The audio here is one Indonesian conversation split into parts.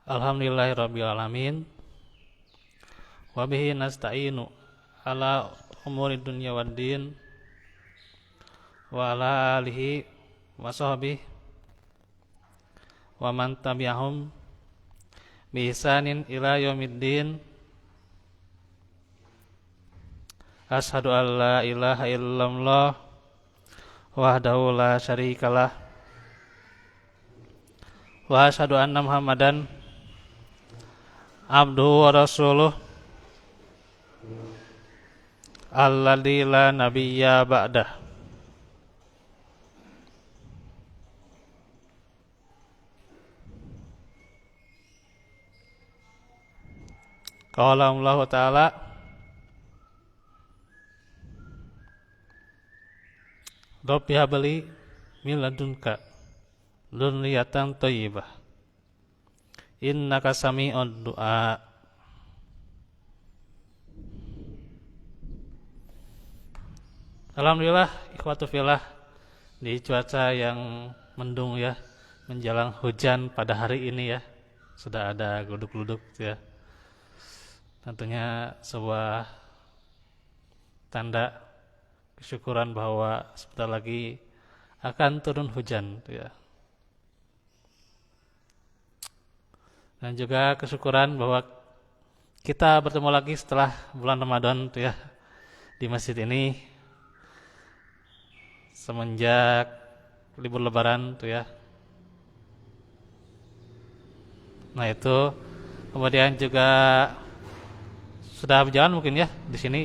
Alhamdulillahirabbil alamin. Wa bihi nasta'inu ala umuri dunya waddin wa ala alihi wa sahbihi wa man tabi'ahum bi ihsanin ila yaumiddin. Asyhadu an la ilaha illallah wahdahu la syarikalah wa asyhadu anna Muhammadan abduhu wa rasuluh alladzi la nabiyya ba'dah. Qala Allah Ta'ala Rabbi habli min ladunka dzurriyyatan thayyibah innaka sami'ud du'a. Alhamdulillah ikhwatu fillah, di cuaca yang mendung ya, menjelang hujan pada hari ini ya, sudah ada gluduk-gluduk ya. Tentunya sebuah tanda kesyukuran bahwa sebentar lagi akan turun hujan ya. Dan juga kesyukuran bahwa kita bertemu lagi setelah bulan Ramadan ya, di masjid ini semenjak libur lebaran ya. Nah itu kemudian juga sudah berjalan mungkin ya di sini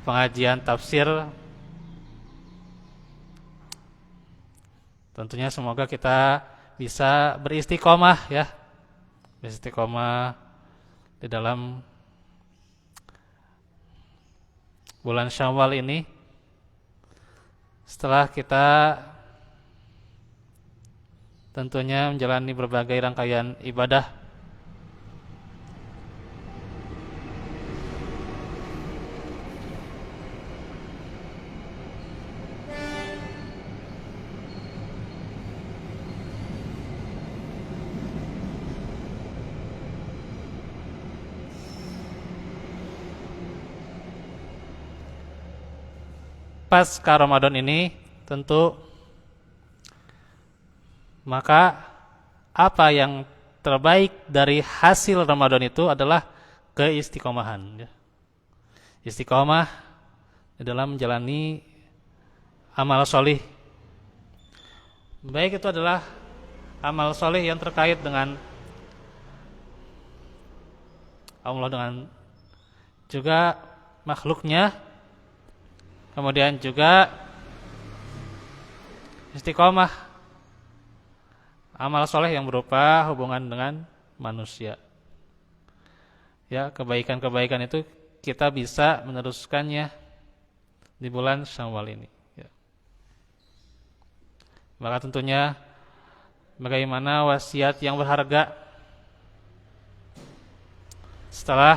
pengajian tafsir. Tentunya semoga kita bisa beristiqomah ya, beristiqomah di dalam bulan Syawal ini setelah kita tentunya menjalani berbagai rangkaian ibadah. Pasca Ramadan ini tentu maka apa yang terbaik dari hasil Ramadan itu adalah keistiqomahan ya. Istiqomah di dalam menjalani amal solih, baik itu adalah amal solih yang terkait dengan Allah, dengan juga makhluknya. Kemudian juga istiqomah amal soleh yang berupa hubungan dengan manusia. Ya, kebaikan-kebaikan itu kita bisa meneruskannya di bulan Syawal ini. Ya. Maka tentunya bagaimana wasiat yang berharga setelah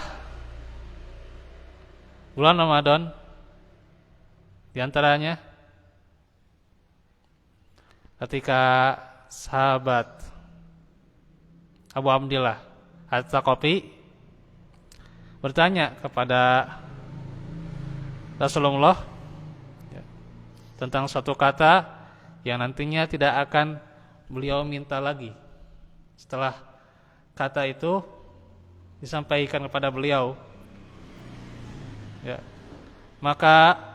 bulan Ramadan. Di antaranya ketika sahabat Abu Abdillah At-Taqafi bertanya kepada Rasulullah ya, tentang suatu kata yang nantinya tidak akan beliau minta lagi setelah kata itu disampaikan kepada beliau ya. Maka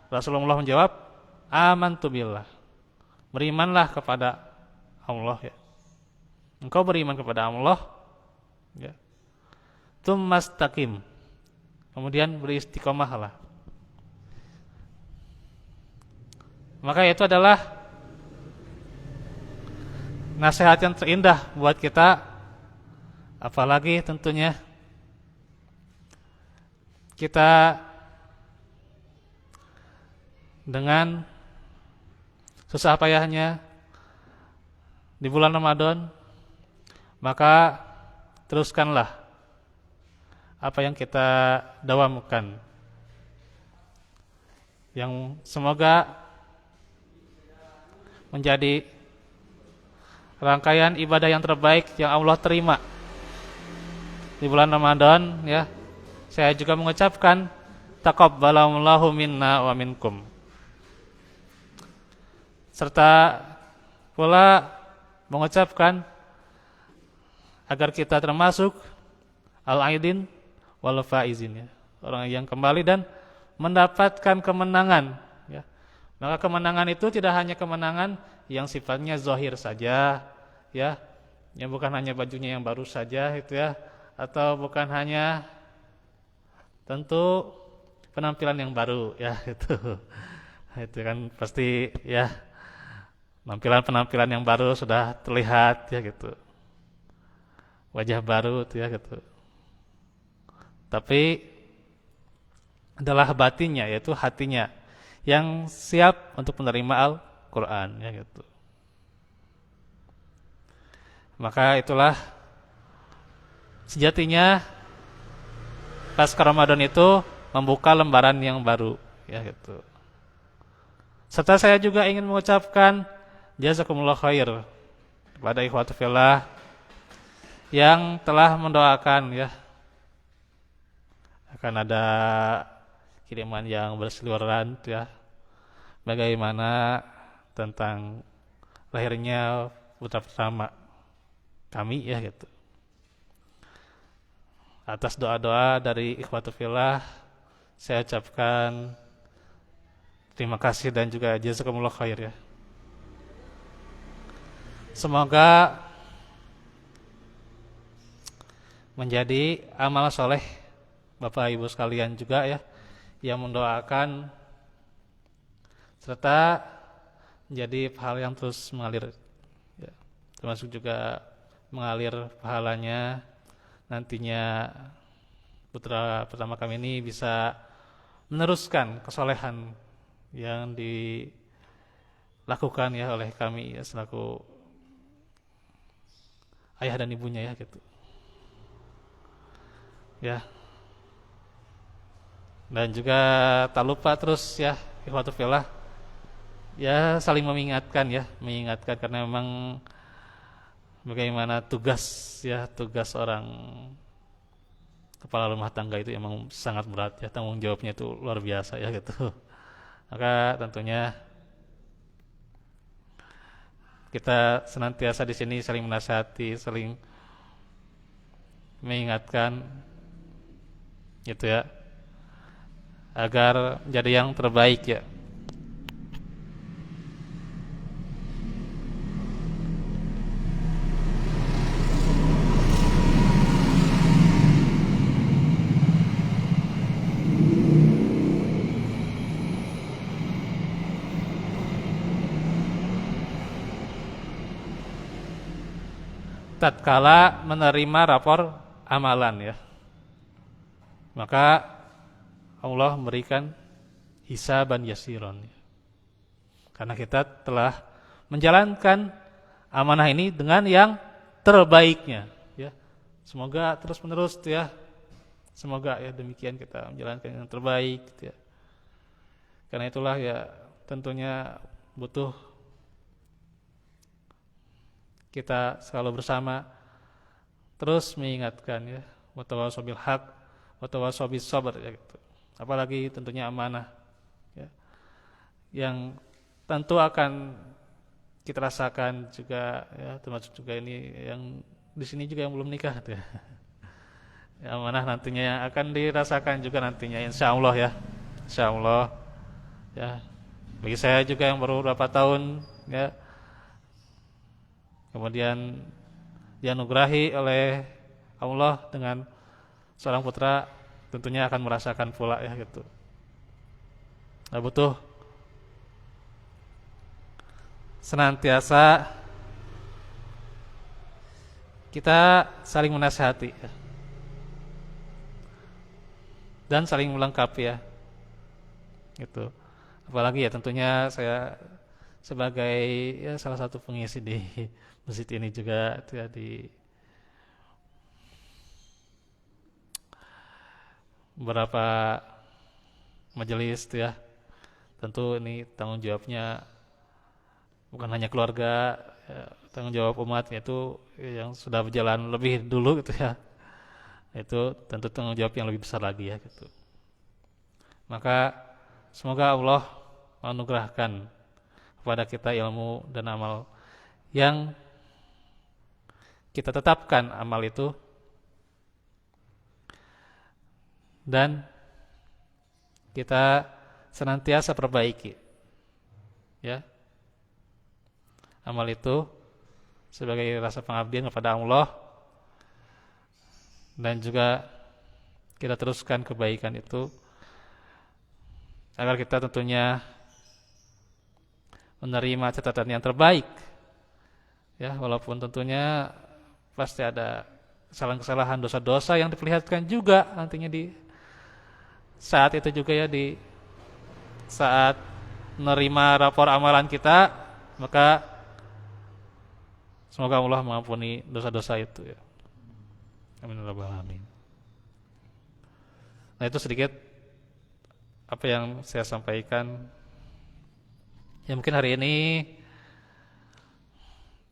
Rasulullah menjawab, amantu billah, berimanlah kepada Allah ya. Engkau beriman kepada Allah ya. Tsumastaqim, kemudian beristiqomahlah. Maka itu adalah nasihat yang terindah buat kita, apalagi tentunya kita dengan susah payahnya di bulan Ramadan, maka teruskanlah apa yang kita dawamkan, yang semoga menjadi rangkaian ibadah yang terbaik yang Allah terima di bulan Ramadan, ya. Saya juga mengucapkan taqabbalallahu minna wa minkum. Serta pula mengucapkan agar kita termasuk al-aidin wal faizin, ya. Orang yang kembali dan mendapatkan kemenangan, ya. Maka kemenangan itu tidak hanya kemenangan yang sifatnya zahir saja, ya. Yang bukan hanya bajunya yang baru saja itu, ya, atau bukan hanya tentu penampilan yang baru, ya, itu. Itu kan pasti, ya, penampilan yang baru sudah terlihat, ya, gitu. Wajah baru itu, ya, gitu. Tapi adalah batinnya, yaitu hatinya yang siap untuk menerima Al-Quran, ya, gitu. Maka itulah sejatinya pasca Ramadan itu membuka lembaran yang baru, ya, gitu. Serta saya juga ingin mengucapkan jazakumullah khair kepada ikhwatu fillah yang telah mendoakan, ya, akan ada kiriman yang berseliweran, ya, bagaimana tentang lahirnya putra pertama kami, ya, gitu. Atas doa-doa dari ikhwatu fillah saya ucapkan terima kasih dan juga jazakumullah khair, ya. Semoga menjadi amal soleh Bapak Ibu sekalian juga, ya, yang mendoakan serta menjadi pahala yang terus mengalir, ya. Termasuk juga mengalir pahalanya nantinya putra pertama kami ini bisa meneruskan kesolehan yang dilakukan, ya, oleh kami, ya, selaku ayah dan ibunya, ya, gitu, ya. Dan juga tak lupa terus, ya, ikhwatu fillah, ya, saling mengingatkan karena memang bagaimana tugas, ya, tugas orang kepala rumah tangga itu emang sangat berat, ya, tanggung jawabnya itu luar biasa, ya, gitu. Maka tentunya kita senantiasa di sini saling menasihati, saling mengingatkan, gitu, ya, agar menjadi yang terbaik, ya. Tatkala menerima rapor amalan, ya, maka Allah memberikan hisaban yasiron, ya. Karena kita telah menjalankan amanah ini dengan yang terbaiknya, ya. Semoga terus menerus, ya. Semoga, ya, demikian kita menjalankan yang terbaik, ya. Karena itulah, ya, tentunya butuh kita selalu bersama terus mengingatkan, ya, watawasau bil haq watawasau bis sabr, ya, gitu. Apalagi tentunya amanah, ya, yang tentu akan kita rasakan juga, ya, termasuk juga ini yang di sini juga yang belum nikah, ya. Ya, amanah nantinya yang akan dirasakan juga nantinya, insyaallah, ya, insyaallah, ya. Bagi saya juga yang baru berapa tahun, ya, kemudian dianugerahi oleh Allah dengan seorang putra, tentunya akan merasakan pula, ya, gitu. Nah, butuh senantiasa kita saling menasihati, ya, dan saling melengkapi, ya, gitu. Apalagi, ya, tentunya saya sebagai, ya, salah satu pengisi di masjid ini juga, ya, di beberapa majelis, ya. Tentu ini tanggung jawabnya bukan hanya keluarga, tanggung jawab umat itu yang sudah berjalan lebih dulu gitu ya, itu tentu tanggung jawab yang lebih besar lagi ya gitu. Maka semoga Allah menganugerahkan kepada kita ilmu dan amal yang kita tetapkan amal itu, dan kita senantiasa perbaiki ya amal itu sebagai rasa pengabdian kepada Allah, dan juga kita teruskan kebaikan itu agar kita tentunya menerima catatan yang terbaik ya, walaupun tentunya pasti ada kesalahan-kesalahan, dosa-dosa yang diperlihatkan juga nantinya di saat itu juga ya, di saat menerima rapor amalan kita, maka semoga Allah mengampuni dosa-dosa itu ya. Amin ya rabbal alamin. Nah, itu sedikit apa yang saya sampaikan. Ya mungkin hari ini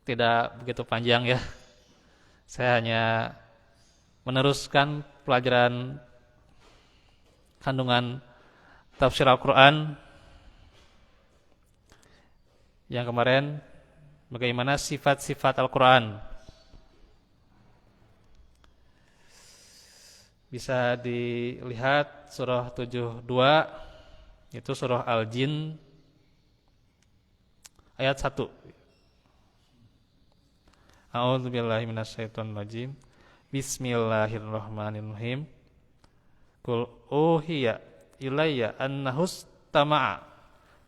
tidak begitu panjang ya. Saya hanya meneruskan pelajaran kandungan tafsir Al-Quran yang kemarin, bagaimana sifat-sifat Al-Quran. Bisa dilihat surah 72, itu surah Al-Jin ayat 1. A'udzubillahi minasyaitonirrajim. Bismillahirrahmanirrahim. Qul uhiya ilayya annahus tama'a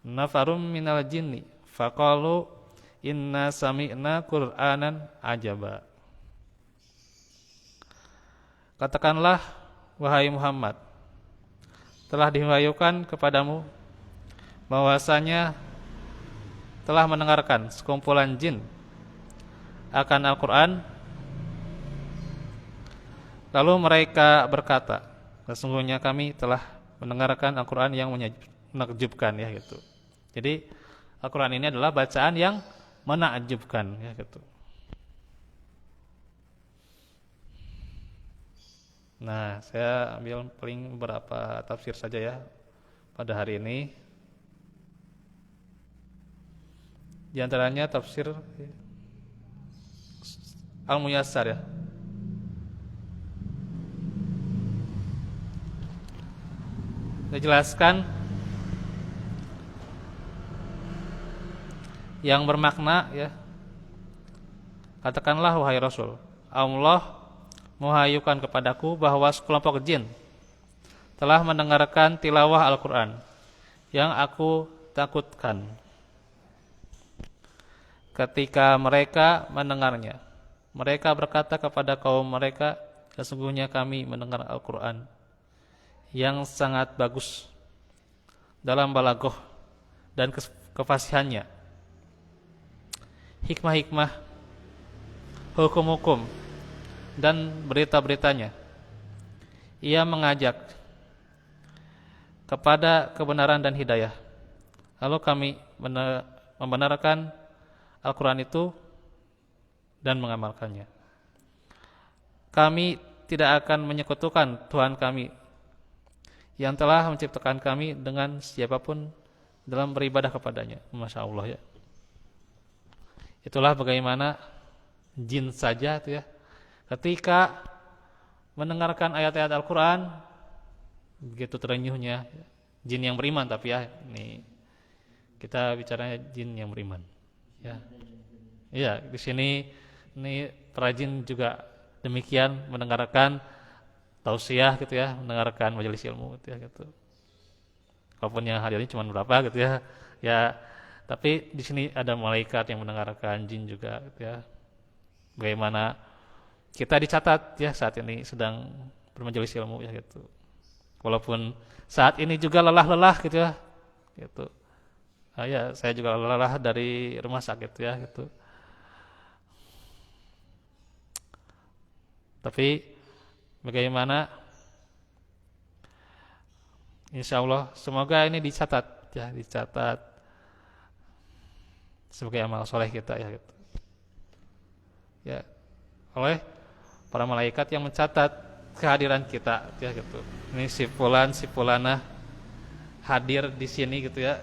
nafarum minal jinni faqalu inna sami'na qur'anan ajaba. Katakanlah, wahai Muhammad, telah diwahyukan kepadamu bahwasanya telah mendengarkan sekumpulan jin akan Al-Quran. Lalu mereka berkata, sesungguhnya kami telah mendengarkan Al-Quran yang menakjubkan ya gitu. Jadi Al-Quran ini adalah bacaan yang menakjubkan ya gitu. Nah, saya ambil paling beberapa tafsir saja ya pada hari ini. Di antaranya tafsir Al-Muyassar ya. Dijelaskan yang bermakna ya. Katakanlah wahai Rasul, Allah mengahyukan kepadaku bahwa sekelompok jin telah mendengarkan tilawah Al-Quran yang aku takutkan. Ketika mereka mendengarnya, mereka berkata kepada kaum mereka, sesungguhnya kami mendengar Al-Quran yang sangat bagus dalam balaghah dan kefasihannya, hikmah-hikmah, hukum-hukum dan berita-beritanya. Ia mengajak kepada kebenaran dan hidayah. Lalu kami membenarkan Al-Quran itu dan mengamalkannya. Kami tidak akan menyekutukan Tuhan kami yang telah menciptakan kami dengan siapapun dalam beribadah kepadanya. Masya Allah ya. Itulah bagaimana jin saja itu ya, ketika mendengarkan ayat-ayat Al-Quran begitu terenyuhnya. Jin yang beriman tapi ya, ini kita bicaranya jin yang beriman ya. Iya, di sini ini para jin juga demikian, mendengarkan tausiah gitu ya, mendengarkan majelis ilmu gitu ya gitu. Walaupun yang hadirnya cuma berapa gitu ya. Ya, tapi di sini ada malaikat yang mendengarkan, jin juga gitu ya. Bagaimana kita dicatat ya saat ini sedang bermajelis ilmu ya gitu. Walaupun saat ini juga lelah-lelah gitu ya. Gitu. Nah, ya, saya juga lelah dari rumah sakit ya gitu. Tapi bagaimana, insya Allah semoga ini dicatat ya, dicatat sebagai amal soleh kita ya gitu. ya oleh para malaikat yang mencatat kehadiran kita ya gitu. Ini si fulan si fulana hadir di sini gitu ya.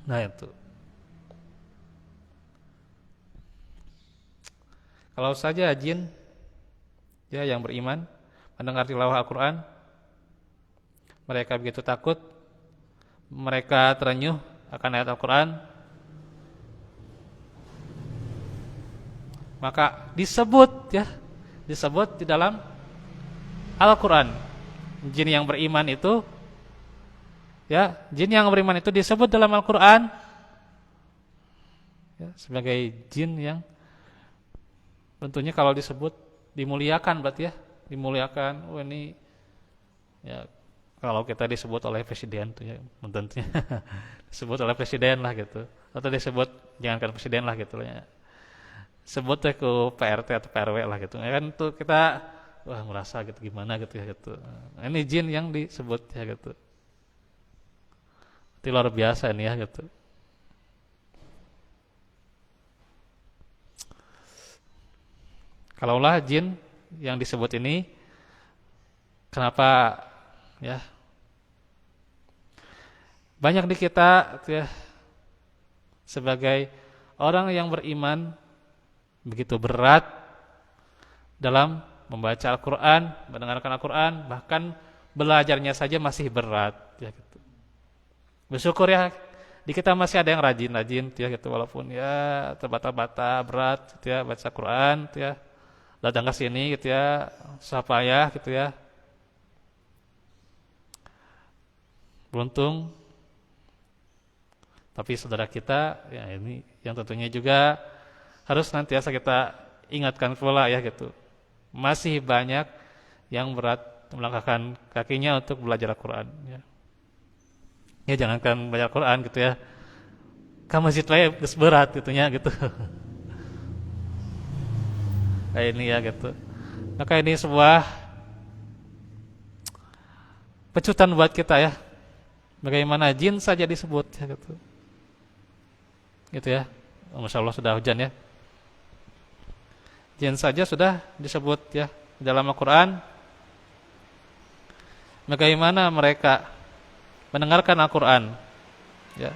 Nah itu. Kalau saja jin ya yang beriman mendengar tilawah Al-Qur'an, mereka begitu takut, mereka terenyuh akan ayat Al-Qur'an, maka disebut ya, disebut di dalam Al-Qur'an. Jin yang beriman itu ya, jin yang beriman itu disebut dalam Al-Qur'an ya, sebagai jin yang tentunya kalau disebut dimuliakan berarti ya, dimuliakan. Oh ini ya kalau kita disebut oleh presiden tuh ya, tentunya disebut oleh presiden lah gitu. Atau disebut jangankan presiden lah gitu ya. Sebutnya ke PRT atau PRW lah gitu. Ya kan tuh kita wah merasa gitu gimana gitu ya gitu. Nah, ini jin yang disebut ya gitu. Itu luar biasa ini ya gitu. Kalaulah jin yang disebut ini, kenapa ya banyak di kita ya, sebagai orang yang beriman begitu berat dalam membaca Al-Quran, mendengarkan Al-Quran, bahkan belajarnya saja masih berat ya gitu. Bersyukur ya di kita masih ada yang rajin-rajin ya gitu, walaupun ya terbata-bata berat gitu ya baca Quran gitu ya, datang ke sini gitu ya, sapa ya gitu ya. Beruntung. Tapi saudara kita ya ini yang tentunya juga harus nantiasa kita ingatkan pula ya gitu. Masih banyak yang berat melangkahkan kakinya untuk belajar Al-Quran ya. Ya jangankan belajar Al-Quran gitu ya, ke masjid wae geus berat gitunya gitu. Kayak ini ya gitu. Maka ini sebuah pecutan buat kita ya. Bagaimana jin saja disebut ya gitu. Gitu ya. Masya Allah sudah hujan ya. Jin saja sudah disebut ya dalam Al-Quran. Bagaimana mereka mendengarkan Al-Quran ya.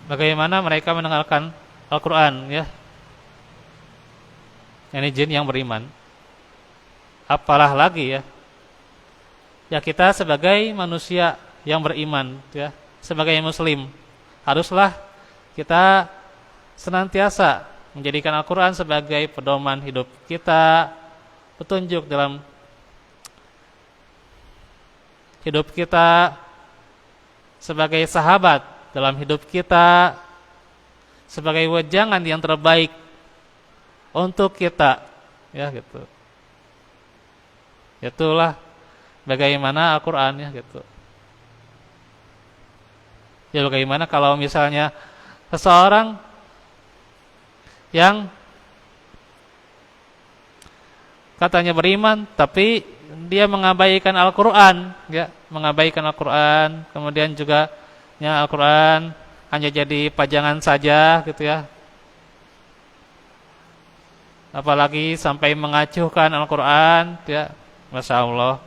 Bagaimana mereka mendengarkan Al-Quran ya. Ini jin yang beriman. Apalah lagi ya, ya kita sebagai manusia yang beriman ya, sebagai muslim, haruslah kita senantiasa menjadikan Al-Quran sebagai pedoman hidup kita, petunjuk dalam hidup kita, sebagai sahabat dalam hidup kita, sebagai wejangan yang terbaik untuk kita ya gitu. Itulah bagaimana Al-Quran ya gitu. Ya bagaimana kalau misalnya seseorang yang katanya beriman tapi dia mengabaikan Al-Quran ya, mengabaikan Al-Quran, kemudian juga ya Al-Quran hanya jadi pajangan saja gitu ya. Apalagi sampai mengacuhkan Al-Quran ya, Masya Allah.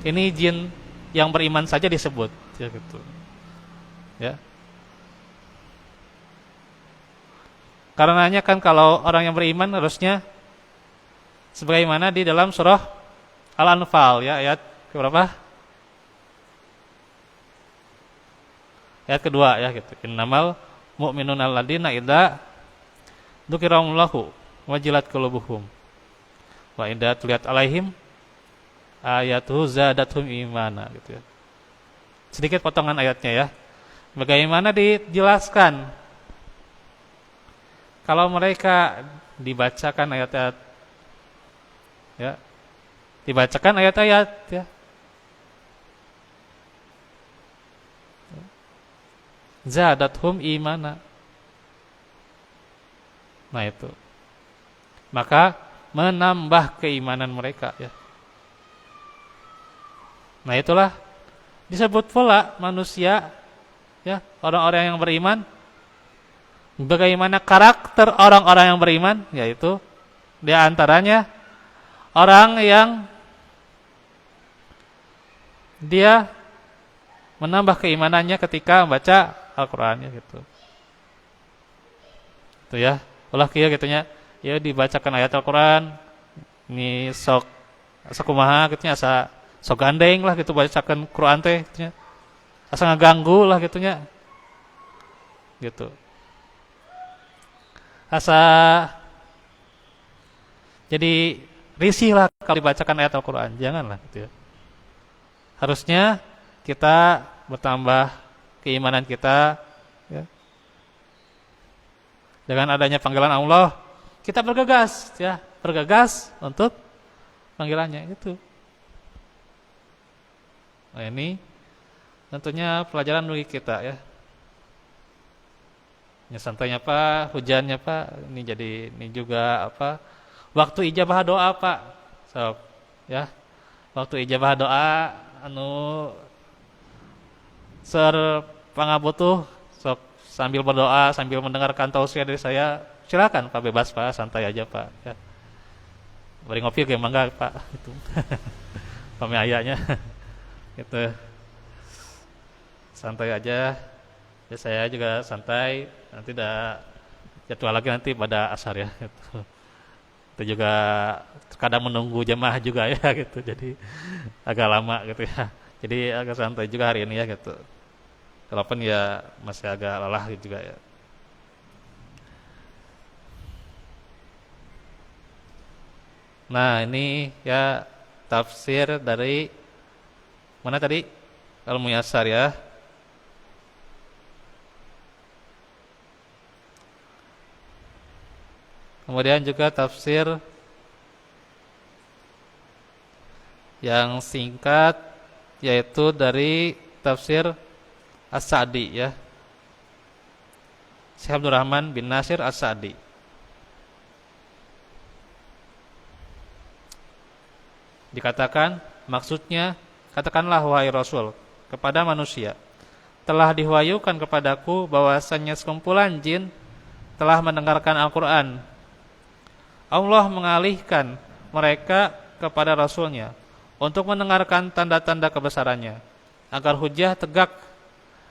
Ini jin yang beriman saja disebut ya gitu. Ya. Karenanya kan kalau orang yang beriman harusnya sebagaimana di dalam surah Al-Anfal ya, ayat berapa? Ayat kedua ya gitu. Innamal mu'minuna alladzina idza dzukirallahu wajilat qulubuhum wa idza tuliyat alaihim ayatuhu zadatuhum imana gitu ya. Sedikit potongan ayatnya ya. Bagaimana dijelaskan kalau mereka dibacakan ayat-ayat ya, dibacakan ayat-ayat ya, zadathum imana. Nah itu, maka menambah keimanan mereka ya. Nah itulah disebut pula manusia ya, orang-orang yang beriman. Bagaimana karakter orang-orang yang beriman? Yaitu di antaranya orang yang dia menambah keimanannya ketika membaca Al-Qur'an ya gitu. Itu ya. Ulah kieu gitunya. Ya dibacakan ayat Al-Qur'an ini sok sakumaha gitu nya, asa sok gandeng lah gitu bacakan Quran teh gitu nya. Asa ngaganggu lah gitu nya. Gitu. Asa jadi risih lah kalau dibacakan ayat Al-Qur'an. Janganlah gitu ya. Harusnya kita bertambah keimanan kita ya. Dengan adanya panggilan Allah, kita bergegas ya, bergegas untuk panggilannya itu. Nah, ini tentunya pelajaran bagi kita ya. Ya santainya Pak, hujannya Pak, ini juga apa? Waktu ijabah doa Pak. So, ya. Waktu ijabah doa anu ser pangabutuh sok sambil berdoa, sambil mendengarkan tausiah dari saya, silakan Pak, bebas Pak, santai aja Pak ya. Beri ngopi ke mangga Pak itu. Pame ayanya. Gitu. Santai aja. Ya saya juga santai. Nanti dah jadwal lagi nanti pada asar ya gitu. Itu juga kadang menunggu jemaah juga ya gitu. Jadi agak lama gitu ya. Jadi agak santai juga hari ini ya gitu. Walaupun ya masih agak lelah gitu juga ya. Nah ini ya tafsir dari mana tadi? Al-Muyassar ya. Kemudian juga tafsir yang singkat yaitu dari tafsir As-Sa'di ya. Syekh Abdul Rahman bin Nasir As-Sa'di. Dikatakan maksudnya, katakanlah wahai Rasul kepada manusia, telah diwahyukan kepadaku bahwasannya sekumpulan jin telah mendengarkan Al-Qur'an. Allah mengalihkan mereka kepada Rasulnya untuk mendengarkan tanda-tanda kebesarannya, agar hujah tegak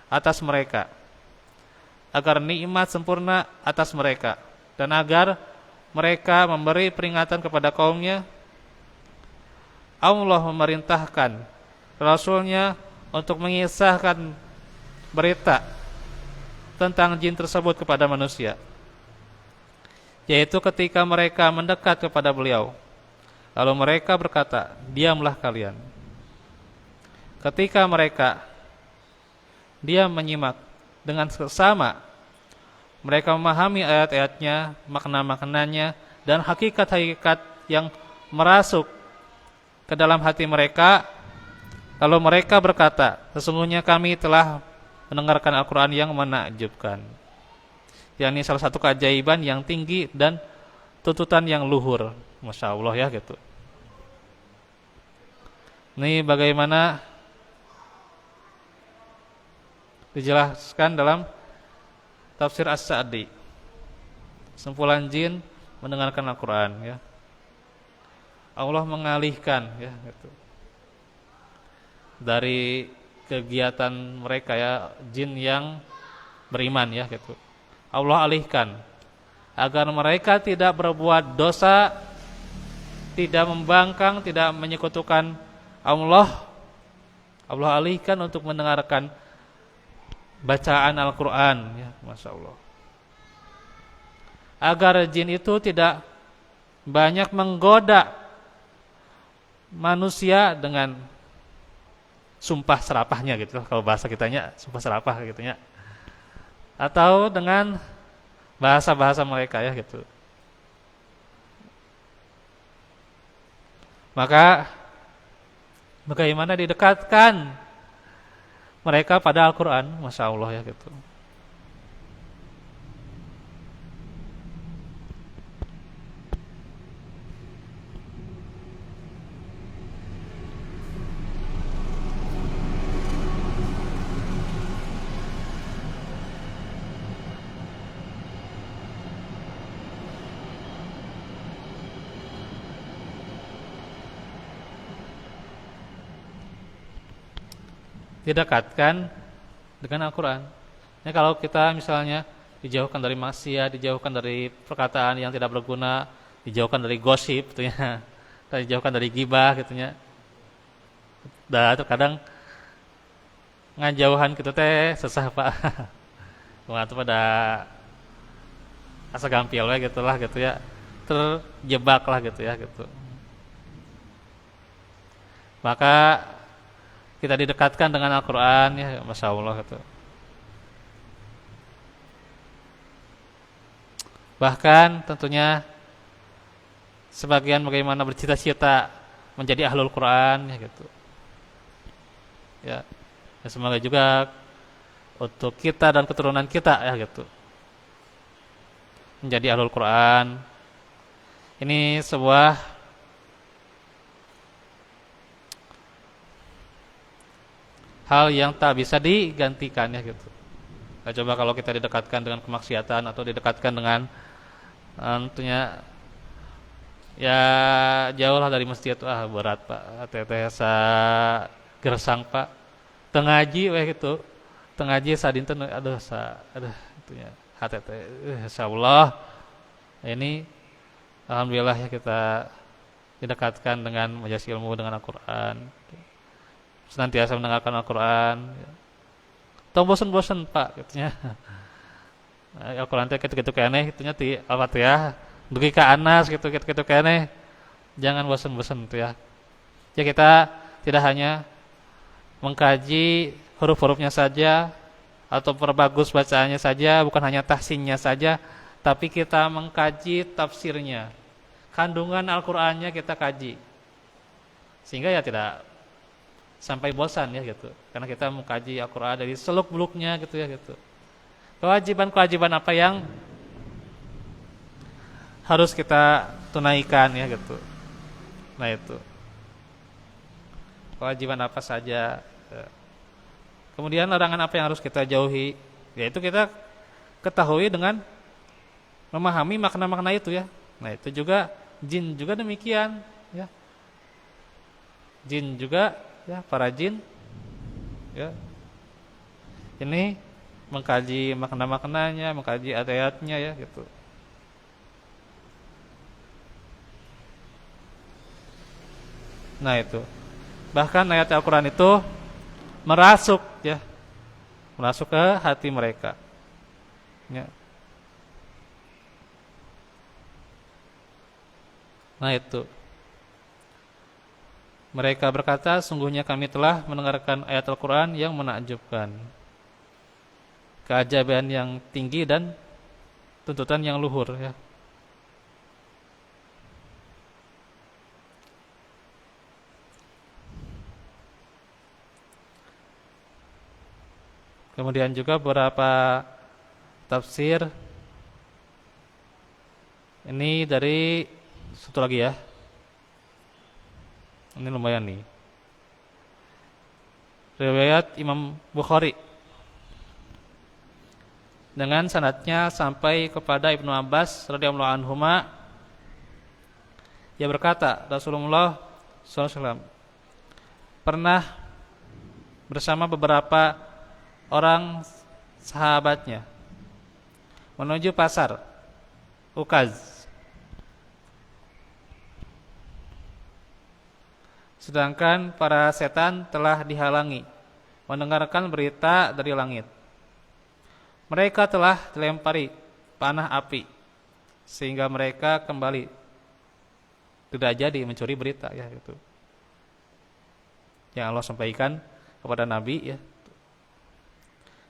atas mereka, agar nikmat sempurna atas mereka, dan agar mereka memberi peringatan kepada kaumnya. Allah memerintahkan Rasulnya untuk mengisahkan berita tentang jin tersebut kepada manusia, yaitu ketika mereka mendekat kepada beliau, lalu mereka berkata, diamlah kalian. Ketika mereka diam menyimak dengan seksama, mereka memahami ayat-ayatnya, makna-maknanya, dan hakikat-hakikat yang merasuk ke dalam hati mereka. Lalu mereka berkata, sesungguhnya kami telah mendengarkan Al-Quran yang menakjubkan. Ini salah satu keajaiban yang tinggi dan tuntutan yang luhur. Masya Allah ya gitu. Ini bagaimana dijelaskan dalam tafsir As-Sa'di. Sekumpulan jin mendengarkan Al-Quran ya. Allah mengalihkan ya gitu. Dari kegiatan mereka ya, jin yang beriman ya gitu. Allah alihkan agar mereka tidak berbuat dosa, tidak membangkang, tidak menyekutukan Allah. Allah alihkan untuk mendengarkan bacaan Al-Quran ya, Masya Allah. Agar jin itu tidak banyak menggoda manusia dengan sumpah serapahnya gitu, kalau bahasa kitanya sumpah serapah gitu ya, atau dengan bahasa-bahasa mereka ya gitu. Maka bagaimana didekatkan mereka pada Al-Quran, Masya Allah ya gitu. didekatkan dengan Al-Quran. Ya, kalau kita misalnya dijauhkan dari maksiat, dijauhkan dari perkataan yang tidak berguna, dijauhkan dari gosip, gitu ya, dijauhkan dari gibah, gitu ya. Dan terkadang ngajauhan kita teh susah pak, waktu pada asa gampil we gitulah gitu ya, terjebak lah gitu ya gitu. Maka kita didekatkan dengan Al-Quran ya, masya Allah gitu. Bahkan tentunya sebagian bagaimana bercita-cita menjadi ahlul Quran ya gitu. Ya, ya semoga juga untuk kita dan keturunan kita ya gitu menjadi ahlul Quran. Ini sebuah hal yang tak bisa digantikan ya gitu. Nah, coba kalau kita didekatkan dengan kemaksiatan atau didekatkan dengan tentunya ya jauh lah dari masjid, berat pak, teteh sa gersang pak, tengaji weh gitu, tengaji sadinten, aduh itunya HTT, insyaallah ini alhamdulillah ya kita didekatkan dengan majelis ilmu dengan Al-Quran, senantiasa mendengarkan Al-Quran. Tong bosan-bosan pak, katanya. Al-Quran teh gitu-gitu kene, gitunya ti Al-Fatihah, dugi ka Anas gitu kene. Jangan bosan-bosan tuh ya. Ya kita tidak hanya mengkaji huruf-hurufnya saja atau perbagus bacaannya saja, bukan hanya tahsinnya saja, tapi kita mengkaji tafsirnya. Kandungan Al-Qur'annya kita kaji. Sehingga ya tidak sampai bosan ya gitu. Karena kita mengkaji Al-Qur'an dari seluk-beluknya gitu ya gitu. Kewajiban-kewajiban apa yang harus kita tunaikan ya gitu. Nah itu. Kewajiban apa saja. Kemudian larangan apa yang harus kita jauhi. Yaitu kita ketahui dengan memahami makna-makna itu ya. Nah itu juga jin juga demikian ya. Jin juga ya, para jin ya. Ini mengkaji makna-maknanya, mengkaji ayat-ayatnya ya gitu. Nah itu. Bahkan ayat Al-Qur'an itu merasuk ya. Merasuk ke hati mereka. Ya. Nah itu. Mereka berkata, sungguhnya kami telah mendengarkan ayat Al-Quran yang menakjubkan, keajaiban yang tinggi dan tuntutan yang luhur ya. Kemudian juga beberapa tafsir ini dari satu lagi ya. Ini lumayan nih. Riwayat Imam Bukhari dengan sanadnya sampai kepada Ibnu Abbas radhiyallahu anhuma, ia berkata, Rasulullah SAW pernah bersama beberapa orang sahabatnya menuju pasar Ukaz. Sedangkan para setan telah dihalangi mendengarkan berita dari langit. Mereka telah dilempari panah api sehingga mereka kembali tidak jadi mencuri berita ya itu. Yang Allah sampaikan kepada Nabi ya.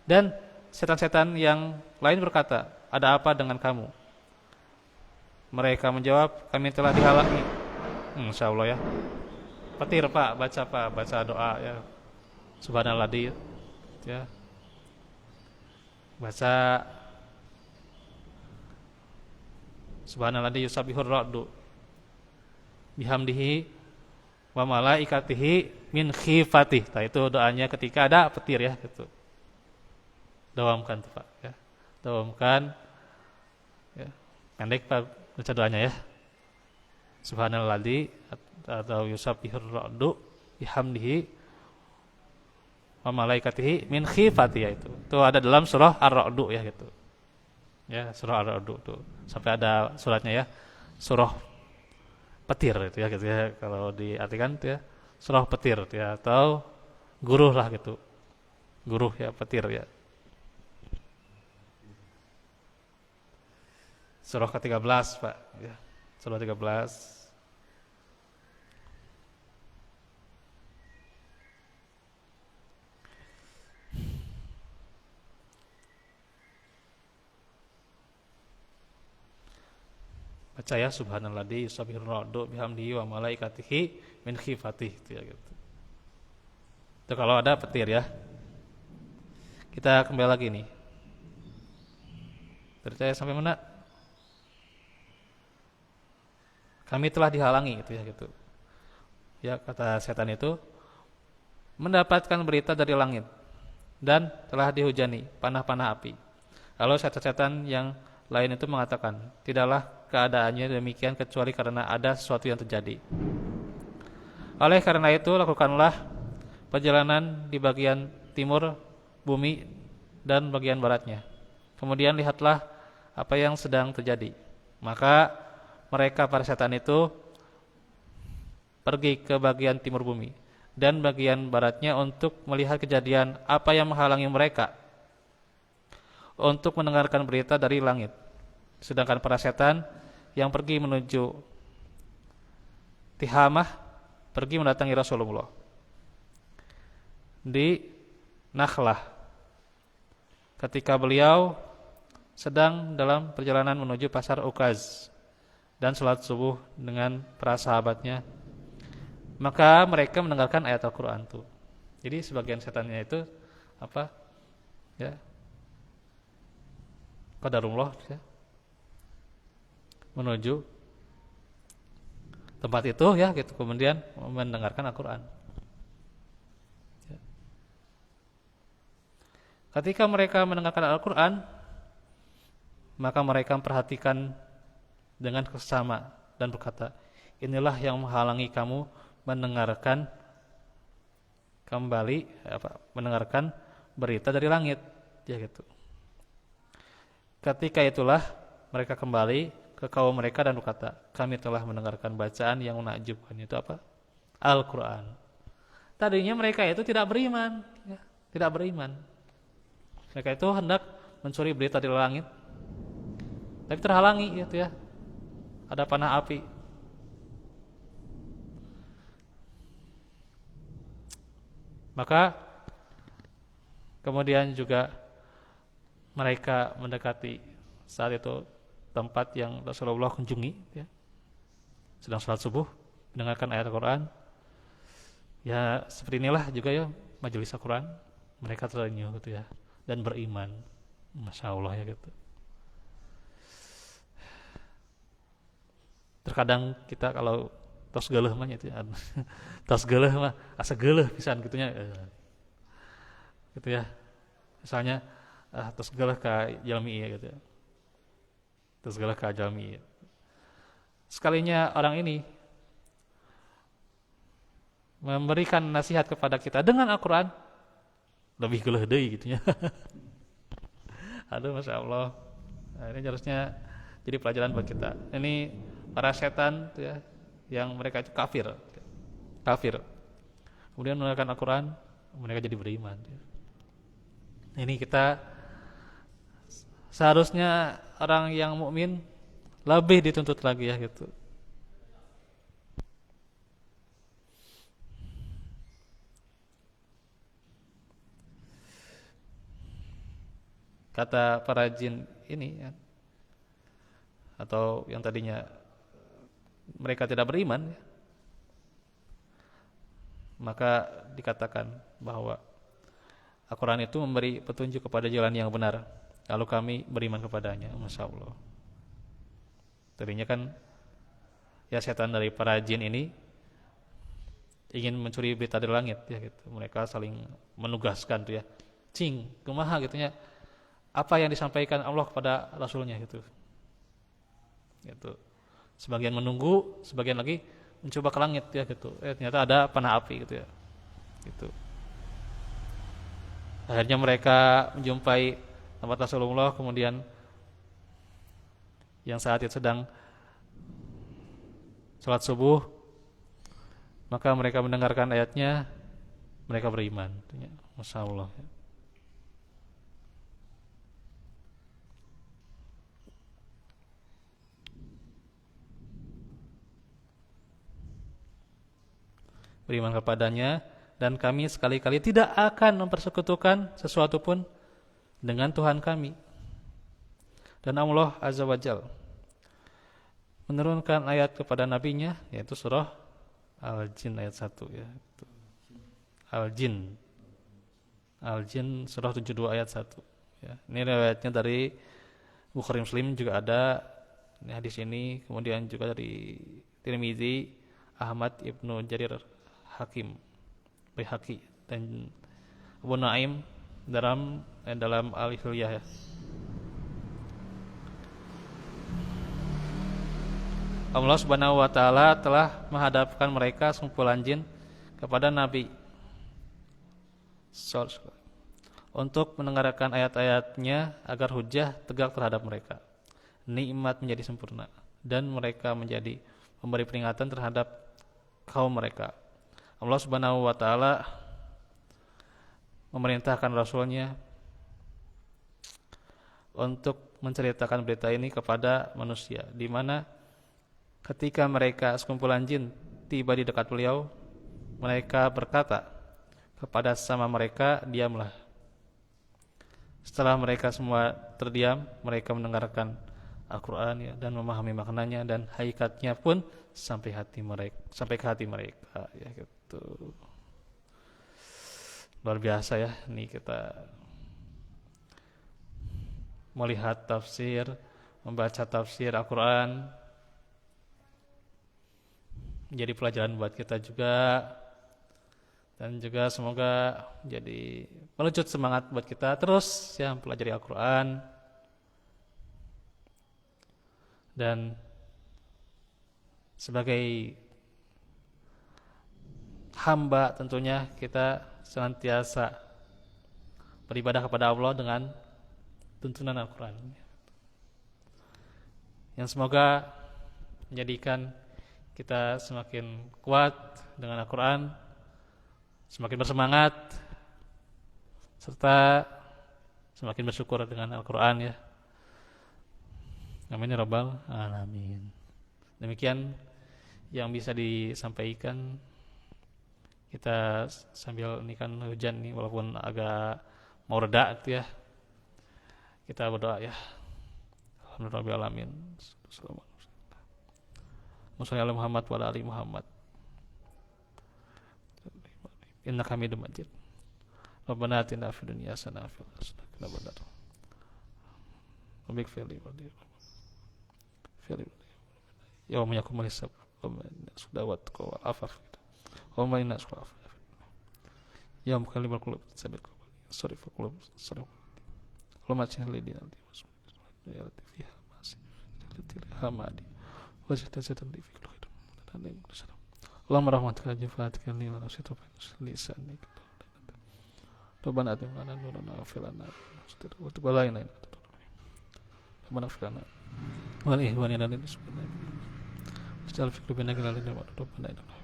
Dan setan-setan yang lain berkata, ada apa dengan kamu? Mereka menjawab, kami telah dihalangi. Insyaallah ya. Petir pak, baca doa ya. Subhanallah ya. Baca Subhanallah yusabbihur ra'du bihamdihi wa malaikatihi min khifatih. Nah itu doanya ketika ada petir ya gitu. Dawamkan tuh Pak ya. Dawamkan ya. Pendek Pak baca doanya ya. Subhanalladzi atau yusabbihur ra'du bihamdihi wa malaikatihi min khifati, ya itu. Itu ada dalam surah Ar-Ra'd ya gitu. Ya, surah Ar-Ra'd tuh. Sampai ada suratnya ya. Surah petir itu ya gitu ya. Kalau diartikan itu ya surah petir ya, atau guruh lah gitu. Guruh ya, petir ya. Surah ke-13, Pak, ya. Surah 13. Baca ya, subhanalladzi yusabbihu ar-ra'du bihamdihi wa malaikatihi min khifatihi itu ya gitu. Itu kalau ada petir ya. Kita kembali lagi nih. Percaya sampai mana? Kami telah dihalangi itu ya gitu. Ya, kata setan itu mendapatkan berita dari langit dan telah dihujani panah-panah api. Lalu setan-setan yang lain itu mengatakan, tidaklah keadaannya demikian kecuali karena ada sesuatu yang terjadi. Oleh karena itu, lakukanlah perjalanan di bagian timur bumi dan bagian baratnya. Kemudian lihatlah apa yang sedang terjadi. Maka mereka para setan itu pergi ke bagian timur bumi dan bagian baratnya untuk melihat kejadian apa yang menghalangi mereka untuk mendengarkan berita dari langit. Sedangkan para setan yang pergi menuju Tihamah pergi mendatangi Rasulullah di Nakhlah ketika beliau sedang dalam perjalanan menuju pasar Ukaz dan sholat subuh dengan para sahabatnya. Maka mereka mendengarkan ayat Al-Quran itu. Jadi sebagian setannya itu apa? Ya, qadarullah ya, menuju tempat itu ya gitu, kemudian mendengarkan Al-Quran ya. Ketika mereka mendengarkan Al-Quran, maka mereka memperhatikan dengan seksama dan berkata, inilah yang menghalangi kamu mendengarkan kembali mendengarkan berita dari langit ya gitu. Ketika itulah mereka kembali ke kaum mereka dan berkata, kami telah mendengarkan bacaan yang menakjubkan, itu apa? Al-Quran. Tadinya mereka itu tidak beriman ya, tidak beriman. Mereka itu hendak mencuri berita dari langit, tapi terhalangi gitu ya, ada panah api. Maka kemudian juga mereka mendekati saat itu tempat yang Rasulullah kunjungi ya, sedang sholat subuh mendengarkan ayat Al-Quran ya. Seperti inilah juga ya majelis Al-Quran, mereka terenyuh gitu ya dan beriman, Masya Allah ya gitu. Terkadang kita kalau tos geuleuh mah itu ya, tos geuleuh mah asa geuleuh pisan gitunya gitu ya. Misalnya tos geuleuh ka jalmi ya gitu ya, tos geuleuh ka jalmi. Sekalinya orang ini memberikan nasihat kepada kita dengan Al-Quran, lebih geuleuh deui gitu ya. Aduh, Masya Allah. Nah, ini harusnya jadi pelajaran buat kita. Ini para setan ya, yang mereka itu kafir. Kemudian mendengarkan Al-Quran, mereka jadi beriman. Ini kita seharusnya orang yang mukmin lebih dituntut lagi ya gitu. Kata para jin ini ya, atau yang tadinya mereka tidak beriman ya, maka dikatakan bahwa Al-Quran itu memberi petunjuk kepada jalan yang benar, lalu kami beriman kepadanya. Masya Allah. Tadinya kan ya setan dari para jin ini ingin mencuri berita dari langit ya gitu. Mereka saling menugaskan tuh ya, cing kumaha gitunya, apa yang disampaikan Allah kepada Rasulnya gitu. Sebagian menunggu, sebagian lagi mencoba ke langit ya gitu. Ternyata ada panah api gitu ya. Gitu. Akhirnya mereka menjumpai tempat Rasulullah, kemudian yang saat itu sedang sholat subuh, maka mereka mendengarkan ayatnya, mereka beriman. Masya Allah. Beriman kepadanya, dan kami sekali-kali tidak akan mempersekutukan sesuatu pun dengan Tuhan kami. Dan Allah Azza wa Jalla menurunkan ayat kepada nabinya, yaitu surah Al-Jin ayat 1 ya. Al-Jin. Al-Jin surah 72 ayat 1 ya. Ini riwayatnya dari Bukhari Muslim juga ada ini hadis ini, kemudian juga dari Tirmizi, Ahmad Ibnu Jarir Hakim, Baihaqi, dan Abu Naim dalam Al-Hilyah ya. Allah Subhanahu wa taala telah menghadapkan mereka sekumpulan jin kepada Nabi untuk mendengarkan ayat-ayatnya agar hujjah tegak terhadap mereka. Nikmat menjadi sempurna dan mereka menjadi memberi peringatan terhadap kaum mereka. Allah Subhanahu wa taala memerintahkan Rasulnya untuk menceritakan berita ini kepada manusia, di mana ketika mereka sekumpulan jin tiba di dekat beliau, mereka berkata kepada sesama mereka, diamlah. Setelah mereka semua terdiam, mereka mendengarkan Al-Quran ya, dan memahami maknanya, dan hakikatnya pun sampai ke hati mereka ya gitu. Luar biasa ya, ini kita melihat tafsir, membaca tafsir Al-Quran, jadi pelajaran buat kita juga, dan juga semoga jadi melucut semangat buat kita terus ya mempelajari Al-Quran. Dan sebagai hamba tentunya kita senantiasa beribadah kepada Allah dengan tuntunan Al-Quran, yang semoga menjadikan kita semakin kuat dengan Al-Quran, semakin bersemangat, serta semakin bersyukur dengan Al-Quran ya. Amin ya rabbal alamin. Demikian yang bisa disampaikan. Kita sambil ini kan hujan nih, walaupun agak mau reda itu ya, kita berdoa ya. Alhamdulillah rabbil alamin. Musalli Muhammad wa ala ali Muhammad. Innaka Hamidum Majid. Rabbana atina fid dunya hasanah wa fil akhirati hasanah. Rabbik fili wa li. Fili. Yaum yakumul hisab. Sudawat wa afaf. Wa ma inna asqaf. Yaum kalimul qulub sabit. Sarif qulub sarif. Allahumma shalli ala Muhammad ya fiha masih. Hamadi. Wajah-wajah di fikir kita. Allahumma rahmatika jifatika lil nasitu lisan kita. Rabbana atina nurana wa fil lana wa tub alaina. Rabbana aflana wal ihwani lana bismillah. Wastal fikru bina galal wa rabbana inna.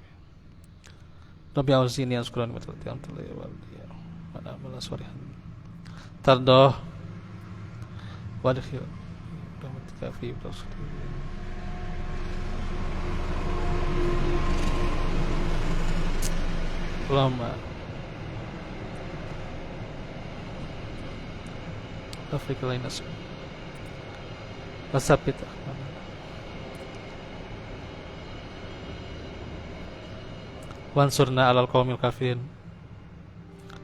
Rabbi auzini azkuran wa ta'am wa mana mala sorihan. Tardo wa dakhil rahmatika fi rasulillah. Allahumma Afrika lain nasib wasabit wansurna alal qawmil kafirin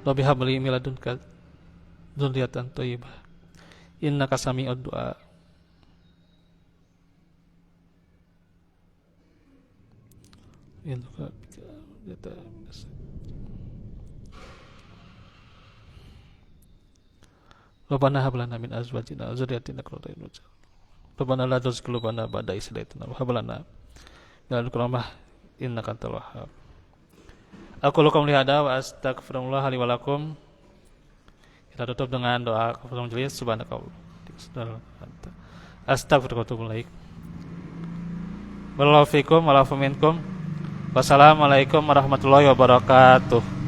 Rabbi habli miladunka dzurriatan thayyibah innaka sami'ud du'a. Innaka Rabbana hab lana min azwajina wa dzurriyyatina qurrata a'yun waj'alna Rabbana la tuzigh qulubana ba'da idh hadaytana wa hab lana min ladunka rahmah innaka antal wahhab. Aku lakum lihada wa astaghfirullah li wa lakum Kita tutup dengan doa kafaratul majelis. Subhanakallah. Astagfirullahaladzim. Barakallahu fikum wa lafu minkum. Wassalamualaikum warahmatullahi wabarakatuh.